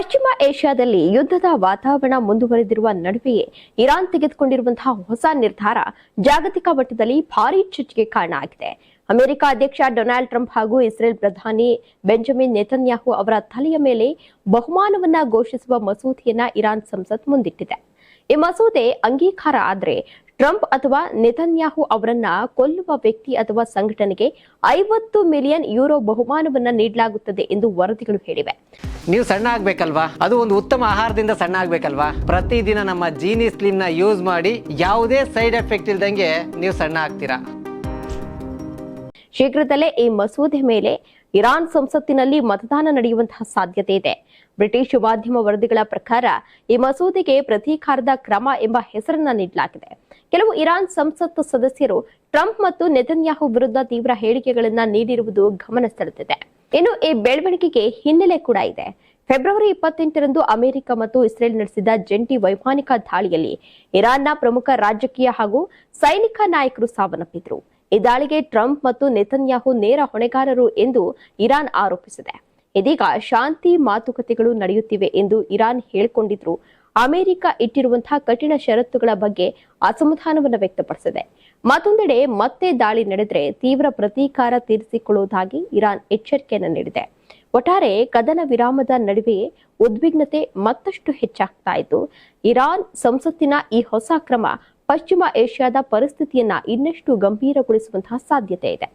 ಪಶ್ಚಿಮ ಏಷ್ಯಾದಲ್ಲಿ ಯುದ್ಧದ ವಾತಾವರಣ ಮುಂದುವರೆದಿರುವ ನಡುವೆಯೇ ಇರಾನ್ ತೆಗೆದುಕೊಂಡಿರುವಂತಹ ಹೊಸ ನಿರ್ಧಾರ ಜಾಗತಿಕ ಮಟ್ಟದಲ್ಲಿ ಭಾರೀ ಚರ್ಚೆಗೆ ಕಾರಣ ಆಗಿದೆ. ಅಮೆರಿಕ ಅಧ್ಯಕ್ಷ ಡೊನಾಲ್ಡ್ ಟ್ರಂಪ್ ಹಾಗೂ ಇಸ್ರೇಲ್ ಪ್ರಧಾನಿ ಬೆಂಜಮಿನ್ ನೆತನ್ಯಾಹು ಅವರ ತಲೆಯ ಮೇಲೆ ಬಹುಮಾನವನ್ನ ಘೋಷಿಸುವ ಮಸೂದೆಯನ್ನ ಇರಾನ್ ಸಂಸತ್ ಮುಂದಿಟ್ಟಿದೆ. ಈ ಮಸೂದೆ ಅಂಗೀಕಾರ ಆದರೆ ಟ್ರಂಪ್ ಅಥವಾ ನೆತನ್ಯಾಹು ಅವರನ್ನ ಕೊಲ್ಲುವ ವ್ಯಕ್ತಿ ಅಥವಾ ಸಂಘಟನೆಗೆ 50 ಮಿಲಿಯನ್ ಯೂರೋ ಬಹುಮಾನವನ್ನ ನೀಡಲಾಗುತ್ತದೆ ಎಂದು ವರದಿಗಳು ಹೇಳಿವೆ. ನೀವು ಸಣ್ಣ ಆಗ್ಬೇಕಲ್ವಾ? ಅದು ಒಂದು ಉತ್ತಮ ಆಹಾರದಿಂದ ಸಣ್ಣ ಆಗ್ಬೇಕಲ್ವಾ? ಪ್ರತಿದಿನ ನಮ್ಮ ಜೀನಿ ಸ್ಲಿಮ್ ನ ಯೂಸ್ ಮಾಡಿ ಯಾವುದೇ ಸೈಡ್ ಎಫೆಕ್ಟ್ ಇಲ್ದಂಗೆ ನೀವು ಸಣ್ಣ ಆಗ್ತೀರಾ. ಶೀಘ್ರದಲ್ಲೇ ಈ ಮಸೂದೆ ಮೇಲೆ ಇರಾನ್ ಸಂಸತ್ತಿನಲ್ಲಿ ಮತದಾನ ನಡೆಯುವಂತಹ ಸಾಧ್ಯತೆ ಇದೆ. ಬ್ರಿಟಿಷ್ ಮಾಧ್ಯಮ ವರದಿಗಳ ಪ್ರಕಾರ ಈ ಮಸೂದೆಗೆ ಪ್ರತೀಕಾರದ ಕ್ರಮ ಎಂಬ ಹೆಸರನ್ನ ನೀಡಲಾಗಿದೆ. ಕೆಲವು ಇರಾನ್ ಸಂಸತ್ ಸದಸ್ಯರು ಟ್ರಂಪ್ ಮತ್ತು ನೆತನ್ಯಾಹು ವಿರುದ್ಧ ತೀವ್ರ ಹೇಳಿಕೆಗಳನ್ನ ನೀಡಿರುವುದು ಗಮನ ಸೆಳೆದಿದೆ. ಇನ್ನು ಈ ಬೆಳವಣಿಗೆಗೆ ಹಿನ್ನೆಲೆ ಕೂಡ ಇದೆ. ಫೆಬ್ರವರಿ 28ರಂದು ಅಮೆರಿಕ ಮತ್ತು ಇಸ್ರೇಲ್ ನಡೆಸಿದ ಜಂಟಿ ವೈಮಾನಿಕ ದಾಳಿಯಲ್ಲಿ ಇರಾನ್ನ ಪ್ರಮುಖ ರಾಜಕೀಯ ಹಾಗೂ ಸೈನಿಕ ನಾಯಕರು ಸಾವನ್ನಪ್ಪಿದ್ರು. ಈ ದಾಳಿಗೆ ಟ್ರಂಪ್ ಮತ್ತು ನೆತನ್ಯಾಹು ನೇರ ಹೊಣೆಗಾರರು ಎಂದು ಇರಾನ್ ಆರೋಪಿಸಿದೆ. ಇದೀಗ ಶಾಂತಿ ಮಾತುಕತೆಗಳು ನಡೆಯುತ್ತಿವೆ ಎಂದು ಇರಾನ್ ಹೇಳಿಕೊಂಡಿದ್ರು. ಅಮೆರಿಕ ಇಟ್ಟಿರುವಂತಹ ಕಠಿಣ ಷರತ್ತುಗಳ ಬಗ್ಗೆ ಅಸಮಾಧಾನವನ್ನು ವ್ಯಕ್ತಪಡಿಸಿದೆ. ಮತ್ತೊಂದೆಡೆ ಮತ್ತೆ ದಾಳಿ ನಡೆದರೆ ತೀವ್ರ ಪ್ರತೀಕಾರ ತೀರಿಸಿಕೊಳ್ಳುವುದಾಗಿ ಇರಾನ್ ಎಚ್ಚರಿಕೆಯನ್ನು ನೀಡಿದೆ. ಒಟ್ಟಾರೆ ಕದನ ವಿರಾಮದ ನಡುವೆಯೇ ಉದ್ವಿಗ್ನತೆ ಮತ್ತಷ್ಟು ಹೆಚ್ಚಾಗ್ತಾ ಇದ್ದು, ಇರಾನ್ ಸಂಸತ್ತಿನ ಈ ಹೊಸ ಕ್ರಮ ಪಶ್ಚಿಮ ಏಷ್ಯಾದ ಪರಿಸ್ಥಿತಿಯನ್ನ ಇನ್ನಷ್ಟು ಗಂಭೀರಗೊಳಿಸುವಂತಹ ಸಾಧ್ಯತೆ ಇದೆ.